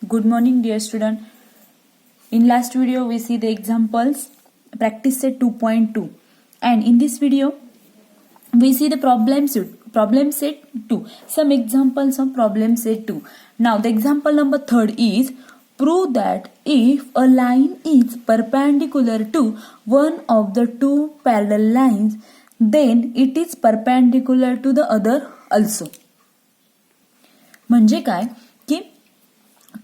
Good morning, dear student. In last video, we see the examples, practice set 2.2, and in this video, we see the problem set 2. Some examples of problem set 2. Now, the example number 3 is prove that if a line is perpendicular to one of the two parallel lines, then it is perpendicular to the other also. म्हणजे काय की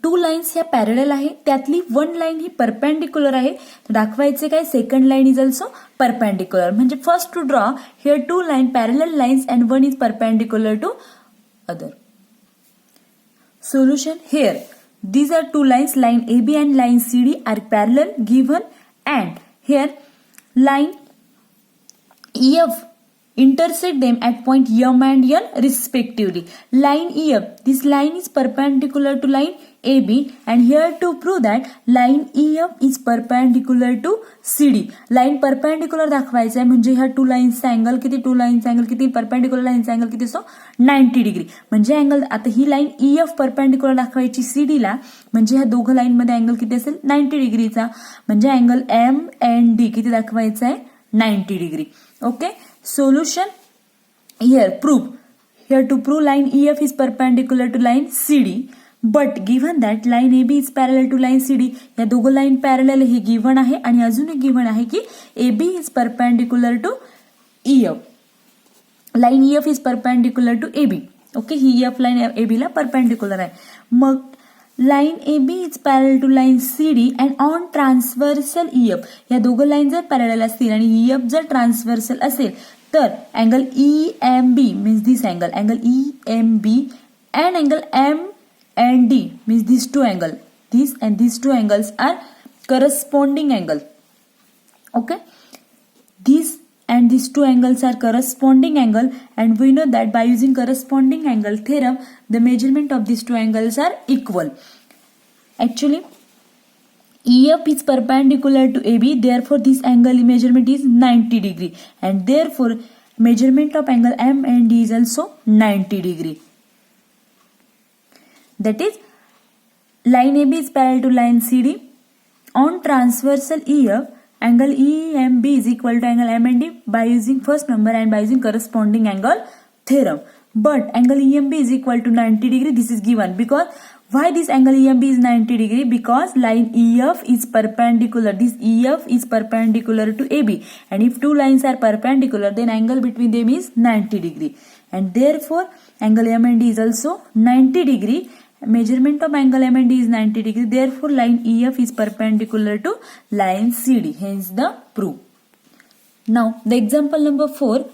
two lines ह्या parallel आहे, त्यातली one line ही perpendicular आहे. दाखवायचे काय second line is also perpendicular. म्हणजे first to draw here two line parallel lines and one is perpendicular to other. Solution here. These are two lines, line AB and line CD are parallel given, and here line EF intersect them at point M and N respectively. Line EF, this line is perpendicular to line AB, and here to prove that line EF is perpendicular to CD. Line perpendicular दाखवायचं आहे म्हणजे ह्या to लाईन्सचा angle किती, to लाईन्सचा angle किती, perpendicular लाईनचा angle किती असतो 90 degree. म्हणजे angle आता ही लाईन EF परपेंडिक्युलर दाखवायची CD ला, म्हणजे ह्या दोघं लाईन मध्ये अँगल किती असेल 90 डिग्रीचा. म्हणजे अँगल M and D किती दाखवायचा आहे 90 degree. Okay. Solution here, prove here to prove line EF is perpendicular to line CD, but given that line AB is parallel to line CD, या दोघं line parallel हे given आहे, आणि अजून एक given आहे की AB is perpendicular to EF. Line EF is perpendicular to AB. Okay, ही EF line AB ला परपेंडिक्युलर आहे. मग line AB is parallel to line CD and on transversal EF, या दोघं लाईन जर पॅरल असतील आणि EF जर ट्रान्सव्हर्सल असेल तर angle EMB means this angle EMB and angle M and D means these two angle, these and these two angles are corresponding angle. Okay, these and these two angles are corresponding angle, and we know that by using corresponding angle theorem the measurement of these two angles are equal. Actually EF is perpendicular to AB, therefore this angle measurement is 90 degree, and therefore measurement of angle M and D is also 90 degree. That is, line AB is parallel to line CD. On transversal EF, angle EMB is equal to angle M and D by using first number and by using corresponding angle theorem. But angle EMB is equal to 90 degree. This is given because why this angle EMB is 90 degree? Because line EF is perpendicular. This EF is perpendicular to AB, and if two lines are perpendicular, then angle between them is 90 degree, and therefore angle M and D is also 90 degree. Measurement of angle M and D is 90 degree. Therefore, line EF is perpendicular to line CD. Hence, the proof. Now, the example number 4.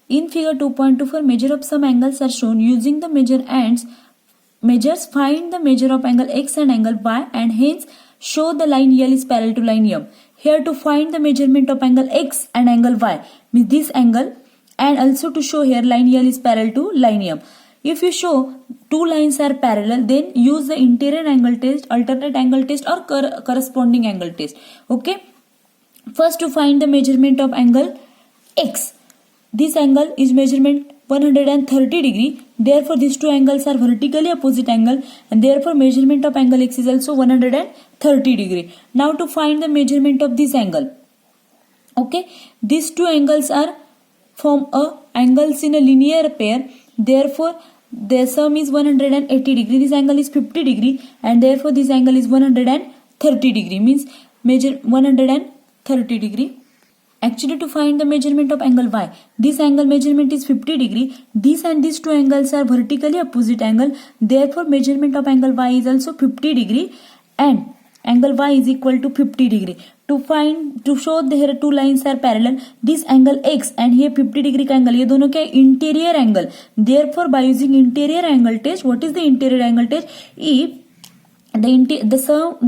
In figure 2.24, measure of some angles are shown using the measures. Find the measure of angle X and angle Y, and hence show the line L is parallel to line M. Here to find the measurement of angle X and angle Y means this angle, and also to show here line L is parallel to line M. If you show two lines are parallel, then use the interior angle test, alternate angle test, or corresponding angle test. Okay. First, to find the measurement of angle X. This angle is measurement 130 degree. Therefore, these two angles are vertically opposite angle, and therefore measurement of angle X is also 130 degree. Now, to find the measurement of this angle. Okay. These two angles are form angles in a linear pair. Therefore, the sum is 180 degree. This angle is 50 degree, and therefore this angle is 130 degree. Means measure 130 degree. Actually, to find the measurement of angle Y, this angle measurement is 50 degree. This and these two angles are vertically opposite angle. Therefore, measurement of angle Y is also 50 degree, and angle Y is equal to 50 degree. To show here two lines are parallel, this angle X and here 50 degree का angle, ये दोनों क्या interior angle. Therefore, by using interior angle test, what is the interior angle test? If the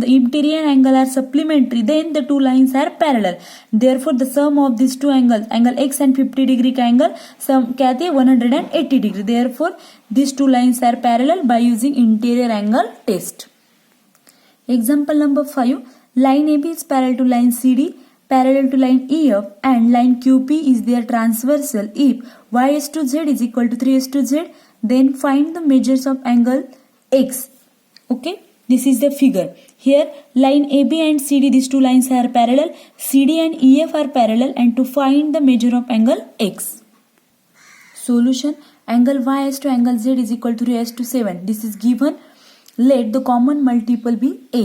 interior angle are supplementary, then the two lines are parallel. Therefore, the sum of these two angles, angle X and 50 degree का angle, sum क्या थे 180 degree. Therefore, these two lines are parallel by using interior angle test. Example number 5. Line AB is parallel to line CD, parallel to line EF, and line QP is their transversal. If y to z is equal to 3 to z, then find the measures of angle X. Okay, this is the figure. Here line AB and CD, these two lines are parallel. CD and EF are parallel, and to find the measure of angle X. Solution: angle YS to angle Z is equal to 3s to 7. This is given. Let the common multiple be A.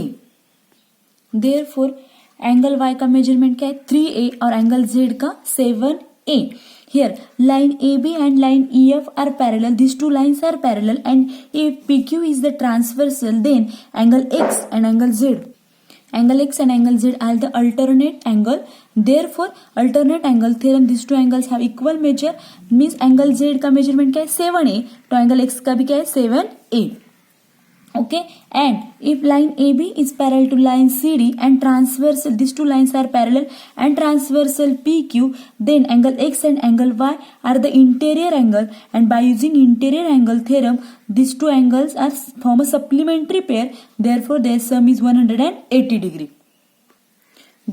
Therefore angle y का measurement क्या है 3a और angle z का 7a. Here line AB and line EF are parallel. These two lines are parallel, and if PQ is the transversal, then angle X and angle Z are the alternate angle. Therefore alternate angle theorem, these two angles have equal measure, means angle Z का measurement क्या है 7a, तो angle X का भी क्या है 7a. Okay, and if line AB is parallel to line CD and transversal, these two lines are parallel and transversal PQ, then angle X and angle Y are the interior angle, and by using interior angle theorem, these two angles are form a supplementary pair. Therefore their sum is 180 degree.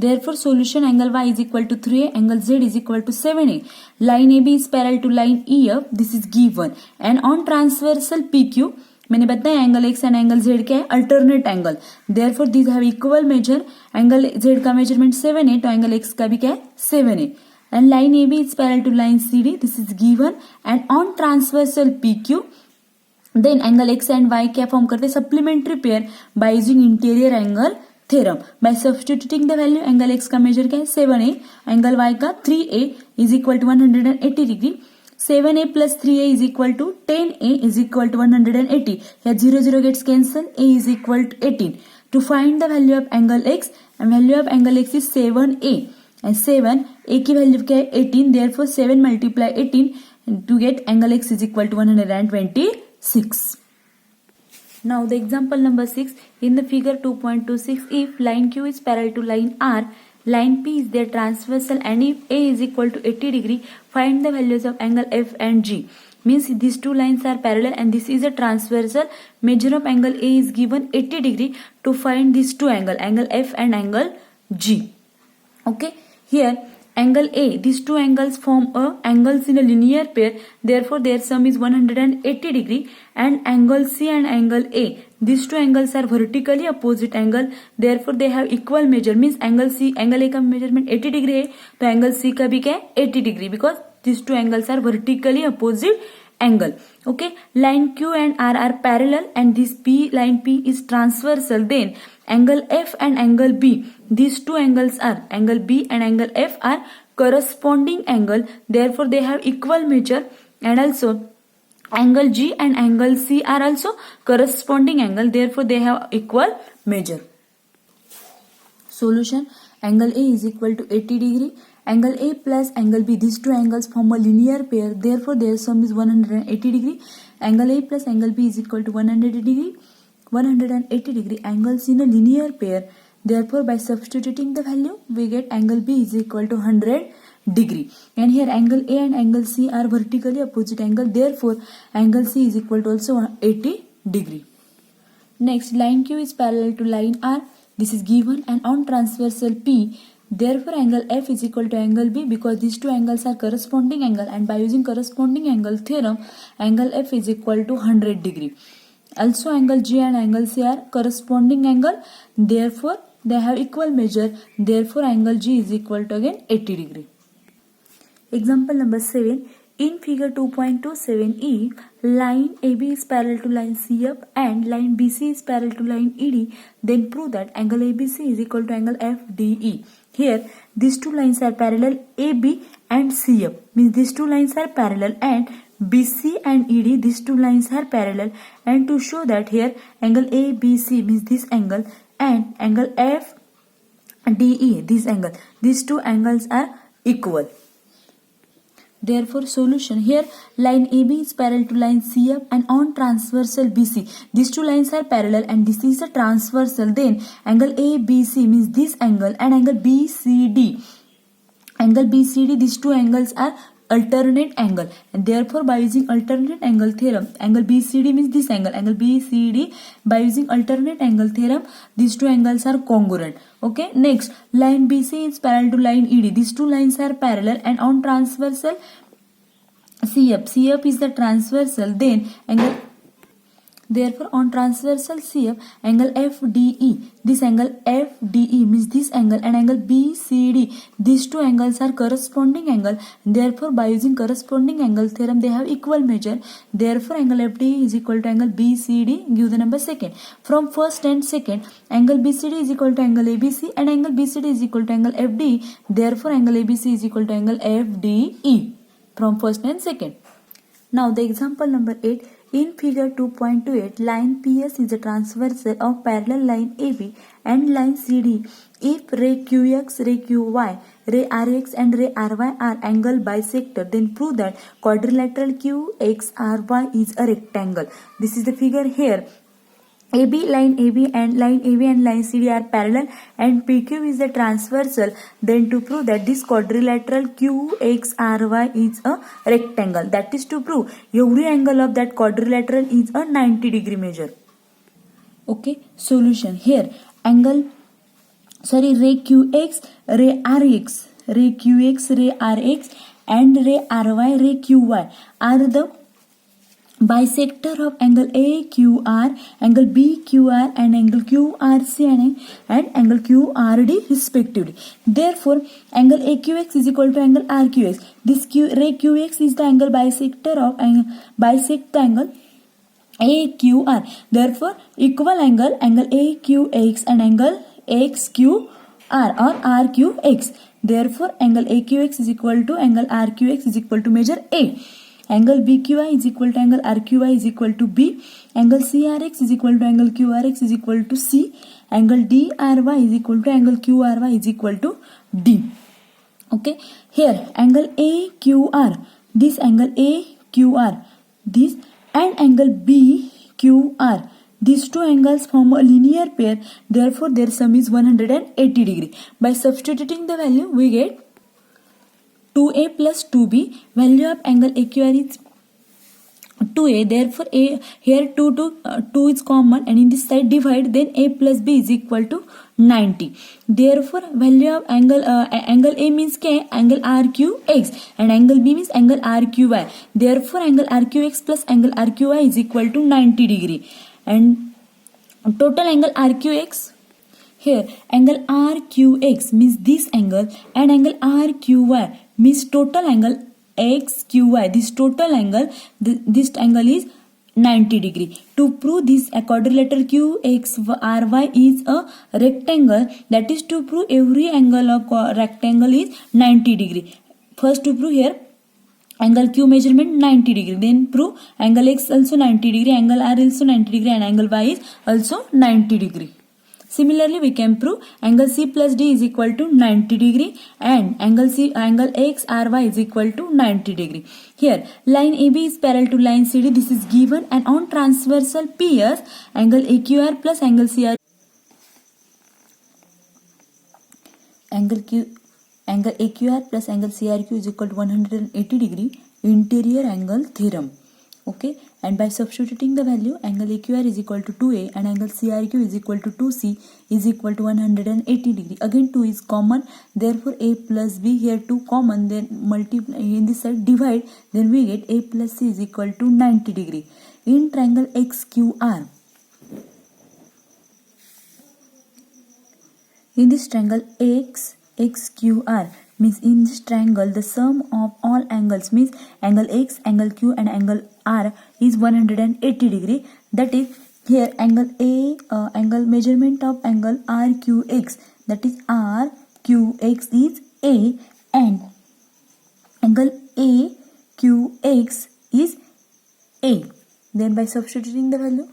Therefore solution: angle Y is equal to 3a, angle Z is equal to 7a. Line AB is parallel to line EF, this is given, and on transversal PQ, मैंने बताया angle X and angle Z क्या है alternate angle. Therefore these have equal measure. Angle Z का measurement 7a, तो angle X का भी क्या है 7a. And line A B is parallel to line C D, this is given, and on transversal P Q, then angle X and Y क्या form करते हैं supplementary pair by using interior angle theorem. By substituting the value, angle X का measure क्या है 7a, angle Y का 3a is equal to 180 degree. 7a plus 3a is equal to 10a is equal to 180. Here 0 gets cancelled. A is equal to 18. To find the value of angle x, and value of angle x is 7a, and 7 a की value क्या है 18. Therefore 7 multiply 18 to get angle x is equal to 126. Now the example number 6 in the figure 2.26, if line Q is parallel to line R, line P is their transversal, and if A is equal to 80 degree, find the values of angle F and G. Means these two lines are parallel and this is a transversal. Measure of angle A is given 80 degree. To find these two angle F and angle G. Okay, here angle A, these two angles form angles in a linear pair. Therefore their sum is 180 degree. And angle C and angle A, these two angles are vertically opposite angle. Therefore they have equal measure. Means angle A का measurement 80 degree है, तो angle C का भी क्या है 80 degree, because these two angles are vertically opposite angle. Okay, line Q and R are parallel, and this line P is transversal. Then angle F and angle B, these two angles are, angle B and angle F are corresponding angle. Therefore they have equal measure, and also angle G and angle C are also corresponding angle. Therefore they have equal measure. Solution: angle A is equal to 80 degree. Angle A plus angle B, these two angles form a linear pair. Therefore their sum is 180 degree. Angle A plus angle B is equal to 180 degree. 180 degree angles in a linear pair. Therefore by substituting the value, we get angle B is equal to 100 degree. And here angle A and angle C are vertically opposite angle. Therefore angle C is equal to also 80 degree. Next, line Q is parallel to line R. This is given, and on transversal P, therefore angle F is equal to angle B, because these two angles are corresponding angle, and by using corresponding angle theorem, angle F is equal to 100 degree. Also angle G and angle C are corresponding angle. Therefore they have equal measure. Therefore angle G is equal to again 80 degree. Example number 7. In figure 2.27, if line AB is parallel to line CF and line BC is parallel to line ED, then prove that angle ABC is equal to angle FDE. Here these two lines are parallel, AB and CF, means these two lines are parallel, and BC and ED, these two lines are parallel. And to show that here angle ABC means this angle, and angle FDE, this angle, these two angles are equal. Therefore solution: here line AB is parallel to line CF and on transversal BC, these two lines are parallel and this is a transversal. Then angle ABC means this angle, and angle BCD, these two angles are alternate angle, and therefore by using alternate angle theorem, angle BCD means this angle, by using alternate angle theorem, these two angles are congruent. Okay, next line BC is parallel to line ED, these two lines are parallel, and on transversal CF is the transversal. Then angle Therefore, on transversal CF, angle FDE, this angle FDE means this angle, and angle BCD, these two angles are corresponding angle. Therefore, by using corresponding angle theorem, they have equal measure. Therefore, angle FDE is equal to angle BCD. Give the number second. From first and second, angle BCD is equal to angle ABC, and angle BCD is equal to angle FDE. Therefore, angle ABC is equal to angle FDE from first and second. Now, the example number 8. In figure 2.28, line PS is a transversal of parallel line AB and line CD. If ray QX, ray QY, ray RX and ray RY are angle bisector, then prove that quadrilateral QXRY is a rectangle. This is the figure here. line AB and line CD are parallel and PQ is a transversal. Then to prove that this quadrilateral QXRY is a rectangle, that is to prove every angle of that quadrilateral is a 90 degree measure. Okay, solution here. Ray QX, ray RX, ray QX, ray RX and ray RY, ray QY are the bisector of angle AQR, angle BQR and angle QRC and angle QRD respectively. Therefore, angle AQX is equal to angle RQX. This ray QX is the angle bisector of bisect the angle AQR. Therefore, equal angle AQX and angle XQR or RQX. Therefore, angle AQX is equal to angle RQX is equal to measure A. Angle BQI is equal to angle RQI is equal to B. Angle CRX is equal to angle QRX is equal to C. Angle DRY is equal to angle QRY is equal to D. Okay. Here, angle AQR, this angle AQR, this and angle BQR, these two angles form a linear pair. Therefore, their sum is 180 degree. By substituting the value, we get 2A plus 2B. Value of angle AQR is 2A. Therefore, here 2 is common and in this side divide, then A plus B is equal to 90. Therefore, value of angle A means K, angle RQX and angle B means angle RQY. Therefore, angle RQX plus angle RQY is equal to 90 degree. And total angle RQX, here angle RQX means this angle and angle RQY means total angle XQY. This total angle, this angle is 90 degree. To prove this, a quadrilateral QXRY is a rectangle, that is to prove every angle of rectangle is 90 degree. First to prove here angle Q measurement 90 degree, then prove angle X also 90 degree, angle R also 90 degree and angle Y is also 90 degree. Similarly, we can prove angle C plus D is equal to 90 degree and angle XRY is equal to 90 degree. Here, line AB is parallel to line CD. This is given, and on transversal PS, angle AQR plus angle CR, angle AQR plus angle CRQ is equal to 180 degree. Interior angle theorem. Okay, and by substituting the value, angle AQR is equal to 2A and angle CRQ is equal to 2C is equal to 180 degree. Again 2 is common, therefore A plus B, here 2 common, then multiply in this side divide, then we get A plus C is equal to 90 degree. In triangle XQR, in this triangle XQR means in this triangle the sum of all angles means angle X, angle Q and angle R is 180 degree. That is, here angle angle measurement of angle RQX, that is RQX is A and angle AQX is A. Then by substituting the value,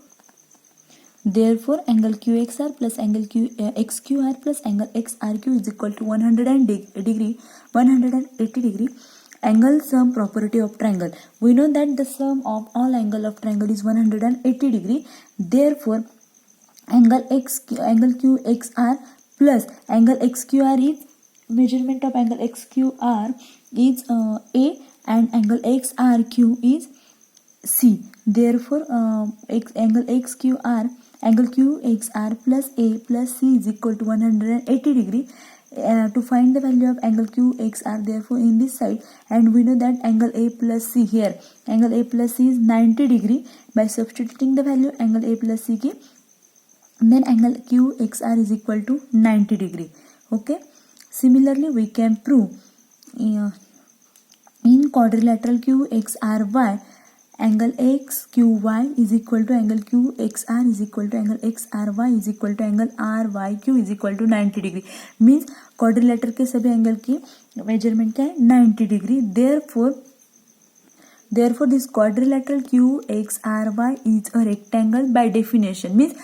therefore angle QXR plus angle XQR plus angle XRQ is equal to 180 degree. Angle sum property of triangle. We know that the sum of all angle of triangle is 180 degree. Therefore, angle QXR plus angle XQR is measurement of angle XQR is A and angle XRQ is C. Therefore, angle QXR plus A plus C is equal to 180 degree. to find the value of angle QXR, therefore in this side, and we know that angle A plus C here, angle A plus C is 90 degree. By substituting the value angle A plus C की, then angle QXR is equal to 90 degree. Okay. Similarly, we can prove in quadrilateral QXRY, angle XQY is equal to angle QXR is equal to angle XRY is equal to angle RYQ is equal to 90 degree. Means quadrilateral के सभी angle की measurement क्या है 90 degree. Therefore this quadrilateral QXRY is a rectangle by definition. Means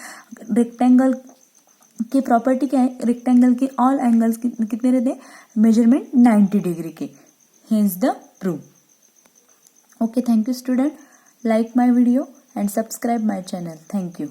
rectangle की property क्या है, rectangle के all angles कितने रहते हैं, मेजरमेंट 90 डिग्री के. Hence the proof. Okay, thank you student. Like my video and subscribe my channel. Thank you.